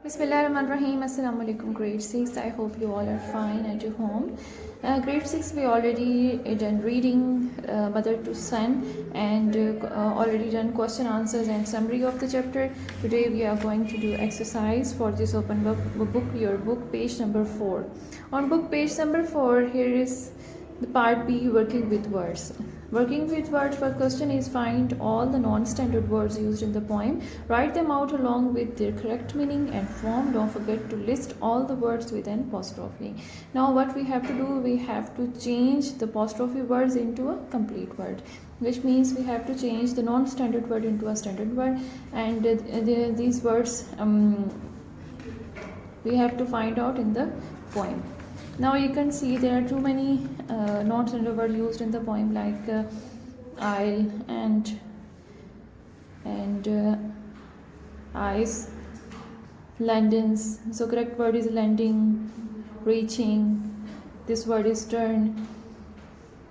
Bismillahirrahmanirrahim. Assalamu alaikum grade 6. I hope you all are fine at your home. Grade 6 we already done reading mother to son and already done question answers and summary of the chapter. Today we are going to do exercise for this open book your book page number 4. On book page number 4 here is the part B, working with words. Working with words, first question is find all the non-standard words used in the poem. Write them out along with their correct meaning and form. Don't forget to list all the words with an apostrophe. Now what we have to do, we have to change the apostrophe words into a complete word, which means we have to change the non-standard word into a standard word, and these words we have to find out in the poem. Now you can see there are too many non-standard words used in the poem, like I'll and eyes, London's. So correct word is lending, reaching. This word is turn,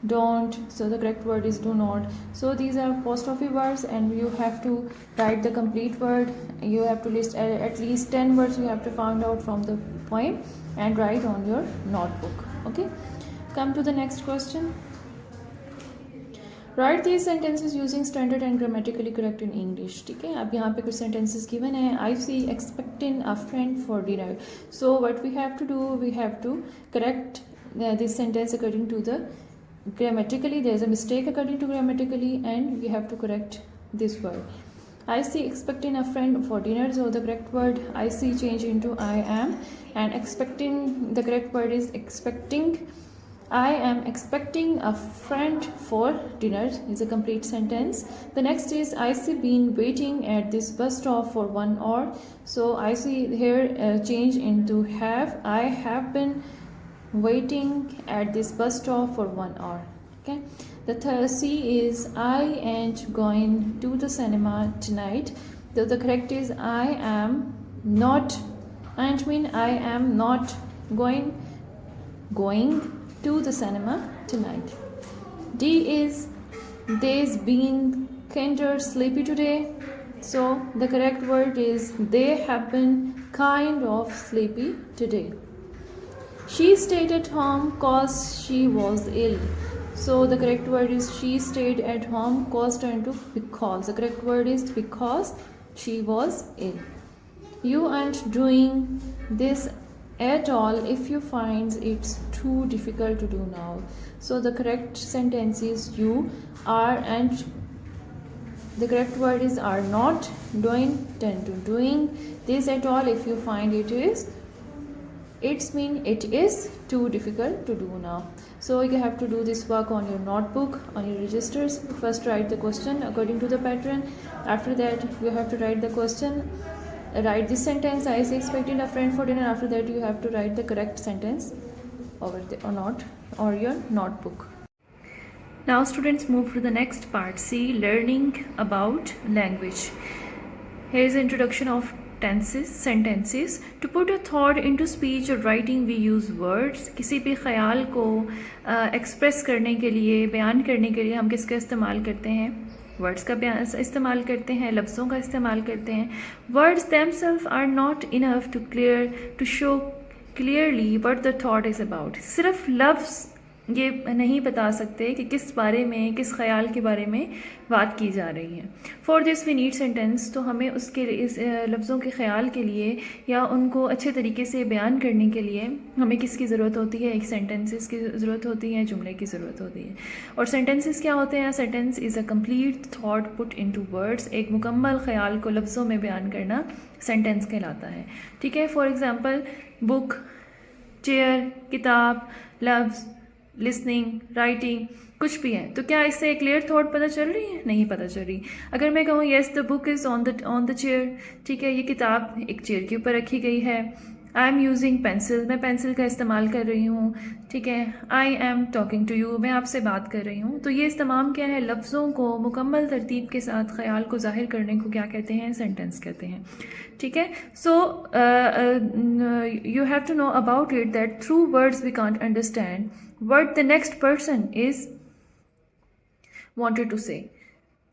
don't. So the correct word is do not. So these are apostrophe words, and you have to write the complete word. You have to list at least 10 words you have to find out from the poem and write on your notebook. Okay, come to the next question. Write these sentences using standard and grammatically correct in English. ठीक है, अब यहाँ पे कुछ sentences given है. I see expecting a friend for dinner. So what we have to do, we have to correct this sentence according to the grammatically. There is a mistake according to grammatically, and we have to correct this word. I see expecting a friend for dinner. So the correct word I see change into I am, and expecting, the correct word is expecting. I am expecting a friend for dinner is a complete sentence. The next is I see been waiting at this bus stop for 1 hour. So I see here change into have. I have been waiting at this bus stop for 1 hour. Okay. The third C is I ain't going to the cinema tonight. So the correct is I am not. Ain't mean I am not going to the cinema tonight. D is they's been kinder sleepy today. So the correct word is they have been kind of sleepy today. She stayed at home cause she was ill. So the correct word is she stayed at home cause turned to because. The correct word is because she was ill. You aren't doing this at all if you find it's too difficult to do now. So the correct sentence is you are, and the correct word is are not doing tend to doing this at all if you find it's mean it is too difficult to do now. So you have to do this work on your notebook, on your registers. First write the question according to the pattern. After that you have to write the question. Write this sentence, I is expecting a friend for dinner. After that you have to write the correct sentence over there or not or your notebook. Now students, move to the next part. See, learning about language. Here is introduction of tenses, sentences. To put a thought into speech or writing we use words. किसी भी ख्याल को express करने के लिए, बयान करने के लिए हम किसका इस्तेमाल करते हैं? वर्ड्स का इस्तेमाल करते हैं, लफ्ज़ों का इस्तेमाल करते हैं. Words themselves are not enough to show clearly what the thought is about. सिर्फ लफ्ज़ ये नहीं बता सकते कि किस बारे में, किस ख्याल के बारे में बात की जा रही है. For this we need sentence. तो हमें उसके इस लफ्ज़ों के ख्याल के लिए या उनको अच्छे तरीके से बयान करने के लिए हमें किसकी ज़रूरत होती है? एक सेंटेंसेस की ज़रूरत होती है, जुमले की ज़रूरत होती है. और सेंटेंसेस क्या होते हैं? Sentence is a complete thought put into words. एक मुकम्मल ख्याल को लफ्ज़ों में बयान करना सेंटेंस कहलाता है. ठीक है. फॉर एग्ज़ाम्पल बुक, चेयर, किताब, लफ्ज़, लिसनिंग, राइटिंग, कुछ भी है. तो क्या इससे एक क्लियर थॉट पता चल रही है? नहीं पता चल रही. अगर मैं कहूँ yes the book is on the chair, ठीक है, ये किताब एक चेयर के ऊपर रखी गई है. आई एम यूजिंग पेंसिल, मैं पेंसिल का इस्तेमाल कर रही हूँ. ठीक है. I am talking to you, मैं आपसे बात कर रही हूँ. तो ये तमाम क्या है? लफ्ज़ों को मुकम्मल तरतीब के साथ ख्याल को ज़ाहिर करने को क्या कहते हैं? सेंटेंस कहते हैं. ठीक है. So you have to know about it that through words we can't understand what the next person is wanted to say.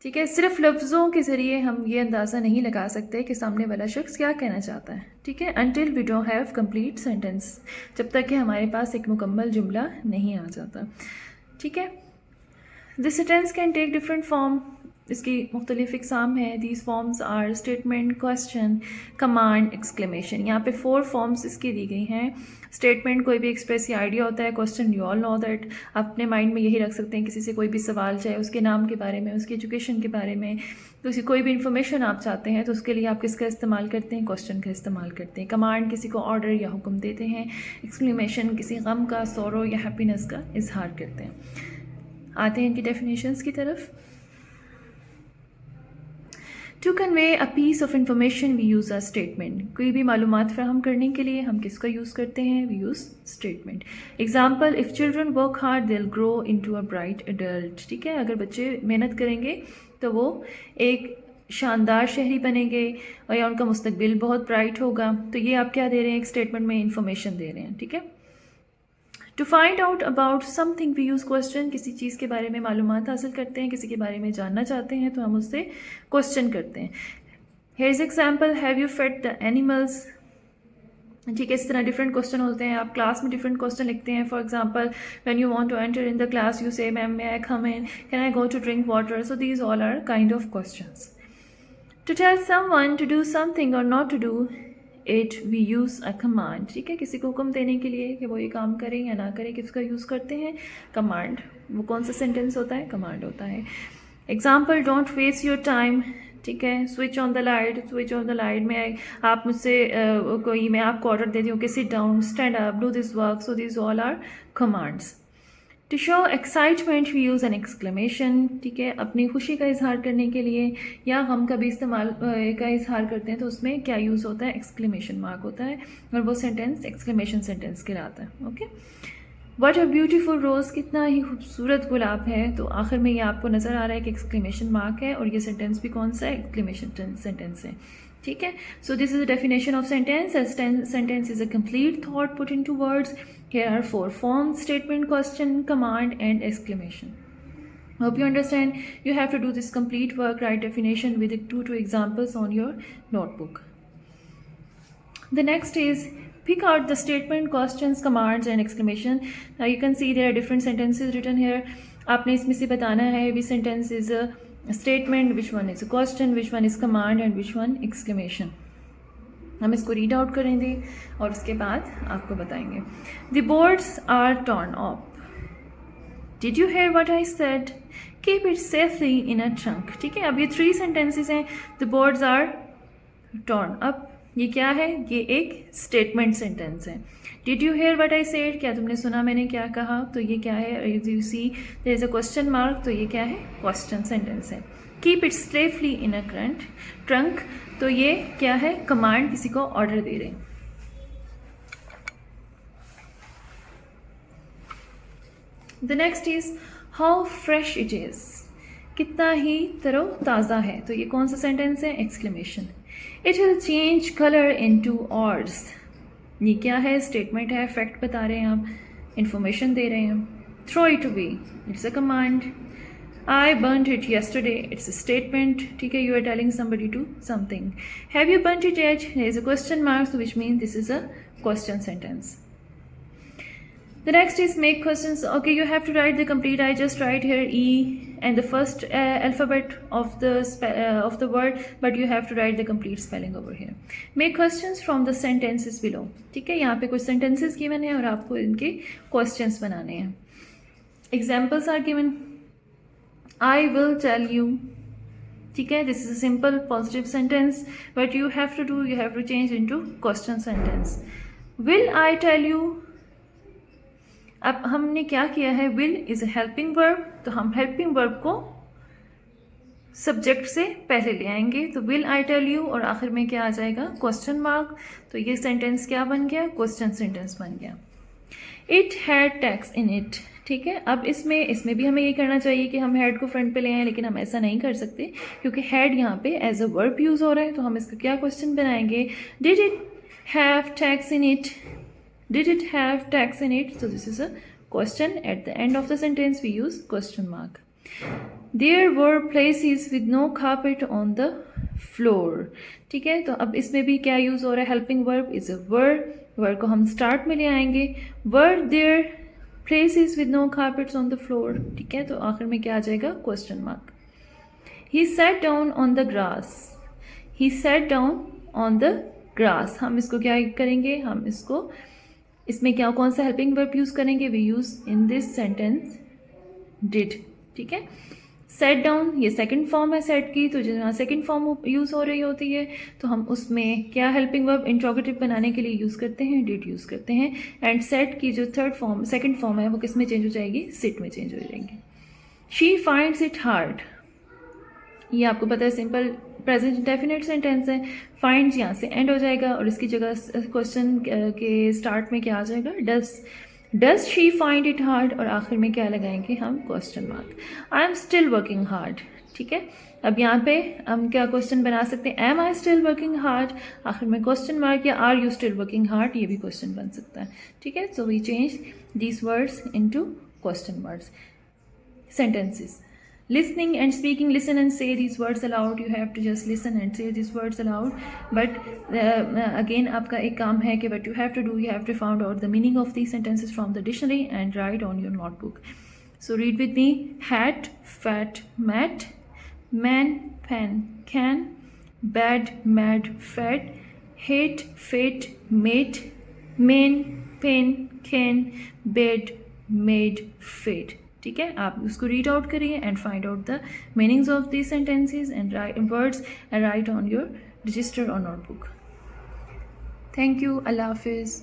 ठीक है, सिर्फ लफ्ज़ों के ज़रिए हम ये अंदाज़ा नहीं लगा सकते कि सामने वाला शख्स क्या कहना चाहता है। ठीक है, until we don't have complete sentence, जब तक कि हमारे पास एक मुकम्मल जुमला नहीं आ जाता। ठीक है, this sentence can take different form, इसकी मुख्तलिफ इकसाम है। These forms are statement, question, command, exclamation. यहाँ पे 4 फॉर्म्स इसकी दी गई हैं। स्टेटमेंट कोई भी एक्सप्रेस या आइडिया होता है। Question you all know that, अपने माइंड में यही रख सकते हैं किसी से कोई भी सवाल, चाहे उसके नाम के बारे में, उसकी एजुकेशन के बारे में, तो उसी कोई भी इन्फॉर्मेशन आप चाहते हैं तो उसके लिए आप किसका इस्तेमाल करते हैं? क्वेश्चन का इस्तेमाल करते हैं। कमांड किसी को ऑर्डर या हुक्म देते हैं। एक्सक्लेमेशन किसी गम का, सोरो या हैप्पीनेस का इजहार करते हैं। आते हैं इनकी डेफिनेशंस की तरफ। To convey a piece of information we use a statement. कोई भी मालूमात फराहम करने के लिए हम किसका यूज़ करते हैं? We use statement. Example, if children work hard they will grow into a bright adult. ठीक है, अगर बच्चे मेहनत करेंगे तो वो एक शानदार शहरी बनेंगे और या उनका मुस्तकबिल बहुत ब्राइट होगा। तो ये आप क्या दे रहे हैं? एक स्टेटमेंट में इंफॉर्मेशन दे रहे हैं। ठीक है, to find out about something we use question. किसी चीज़ के बारे में मालूमात हासिल करते हैं, किसी के बारे में जानना चाहते हैं तो हम उससे क्वेश्चन करते हैं। Here is example, have you fed the animals. ठीक है, इस तरह डिफरेंट क्वेश्चन होते हैं। आप क्लास में डिफरेंट क्वेश्चन लिखते हैं। For example, when you want to enter in the class you say ma'am may I come in, can I go to drink water. So these all are kind of questions. To tell someone to do something और not to do it we use a command. ठीक है, किसी को हुक्म देने के लिए कि वो ये काम करें या ना करें, किसका यूज़ करते हैं? कमांड। वो कौन सा सेंटेंस होता है? कमांड होता है। Example, don't waste your time. ठीक है, switch on the light. Switch on the light में आप मुझसे मैं आपको ऑर्डर देती हूँ कि sit down, stand up, do this work. So this all are commands. To show excitement we use an exclamation. ठीक है, अपनी खुशी का इजहार करने के लिए या हम कभी इस्तेमाल का इजहार करते हैं तो उसमें क्या यूज़ होता है? एक्सक्लेमेशन मार्क होता है और वो सेंटेंस एक्सक्लेमेशन सेंटेंस कहलाता है। ओके, व्हाट अ ब्यूटीफुल रोज़, कितना ही खूबसूरत गुलाब है। तो आखिर में ये आपको नज़र आ रहा है कि एक्सक्लेमेशन मार्क है और ये सेंटेंस भी कौन सा है? एक्सक्लेमेशन सेंटेंस है। ठीक है, सो this is the definition of sentence. Sentence is a complete thought put into words. Here are 4 forms: statement, question, command, and exclamation. Hope you understand. You have to do this complete work, write definition with 2 examples on your notebook. The next is pick out the statement, questions, commands, and exclamation. Now you can see there are different sentences written here. आपने इसमें से बताना है which sentence is a statement, which one is a question, which one is command, and which one exclamation. हम इसको read out करेंगे और उसके बाद आपको बताएंगे। The boards are turn up. Did you hear what I said? Keep it safely in a trunk. ठीक है, अब ये 3 सेंटेंसेस हैं। The boards are turn up, ये क्या है? ये एक स्टेटमेंट सेंटेंस है। Did you hear what I said, क्या तुमने सुना मैंने क्या कहा? तो ये क्या है? You see there is a question mark, तो ये क्या है? क्वेश्चन सेंटेंस है। Keep it safely in a trunk, तो ये क्या है? कमांड, किसी को ऑर्डर दे रहे हैं। The next is how fresh it is, कितना ही तरोताज़ा है। तो ये कौन सा सेंटेंस है? Exclamation. It will change colour into ऑर्स, ये क्या है? स्टेटमेंट है, फैक्ट बता रहे हैं आप, इंफॉर्मेशन दे रहे हैं। Throw it away, it's a command. I burnt it yesterday, it's a statement. ठीक है, you are telling somebody to something. Have you burnt it yet? There is a question mark, so which means this is a question sentence. The next is make questions. Okay, you have to write the complete. I just write here E and the first alphabet of the word, but you have to write the complete spelling over here. Make questions from the sentences below. ठीक है, यहाँ पे कुछ sentences given है और आपको इनके questions बनाने हैं. Examples are given. I will tell you. ठीक है, this is a simple positive sentence, but you have to change into question sentence. Will I tell you? अब हमने क्या किया है? will is a helping verb, तो हम helping verb को सब्जेक्ट से पहले ले आएंगे, तो will I tell you और आखिर में क्या आ जाएगा? Question mark. तो ये सेंटेंस क्या बन गया? क्वेश्चन सेंटेंस बन गया। It had tax in it. ठीक है, अब इसमें भी हमें ये करना चाहिए कि हम हैड को फ्रंट पे ले आएं, लेकिन हम ऐसा नहीं कर सकते क्योंकि हैड यहाँ पे एज अ वर्ब यूज हो रहा है। तो हम इसका क्या क्वेश्चन बनाएंगे? Did it have tax in it? Did it have tax in it? So this is a question. At the end of the sentence we use question mark. There were places with no carpet on the floor. ठीक है, तो अब इसमें भी क्या use हो रहा है, helping verb is a were को हम स्टार्ट में ले आएंगे, were there places with no carpets on the floor. ठीक है, तो आखिर में क्या आ जाएगा, question mark. He sat down on the grass, he sat down on the grass. हम इसको क्या करेंगे, हम इसको इसमें क्या कौन सा हेल्पिंग वर्ब यूज करेंगे, we use in this sentence did. ठीक है, सेट डाउन ये सेकंड फॉर्म है सेट की, तो जहाँ सेकंड फॉर्म यूज हो रही होती है तो हम उसमें क्या हेल्पिंग वर्ब इंट्रोगेटिव बनाने के लिए यूज करते हैं, डिड यूज करते हैं। एंड सेट की जो थर्ड फॉर्म सेकंड फॉर्म है वो किस में चेंज हो जाएगी, सिट में चेंज हो जाएंगे। शी फाइंड्स इट हार्ड, ये आपको पता है सिंपल प्रेजेंट डेफिनेट सेंटेंस है। फाइंड्स यहाँ से एंड हो जाएगा और इसकी जगह क्वेश्चन के स्टार्ट में क्या आ जाएगा, does she find it hard, और आखिर में क्या लगाएंगे हम, question mark. I am still working hard. ठीक है, अब यहाँ पे हम क्या क्वेश्चन बना सकते हैं, am I still working hard, आखिर में क्वेश्चन मार्क, या are you still working hard, ये भी क्वेश्चन बन सकता है। ठीक है, so we change these words into question words. Sentences, listening and speaking, listen and say these words aloud, you have to just listen and say these words aloud, but again आपका एक काम है कि what you have to do, you have to find out the meaning of these sentences from the dictionary and write on your notebook. So read with me, hat, fat, mat, man, pan, can, bad, mad, fat, hate, fate, mate, main, pain, can, bed, made, fate. ठीक है, आप उसको read out करिए and find out the meanings of these sentences and words and right on your register और notebook. Thank you, अल्लाह हाफिज़।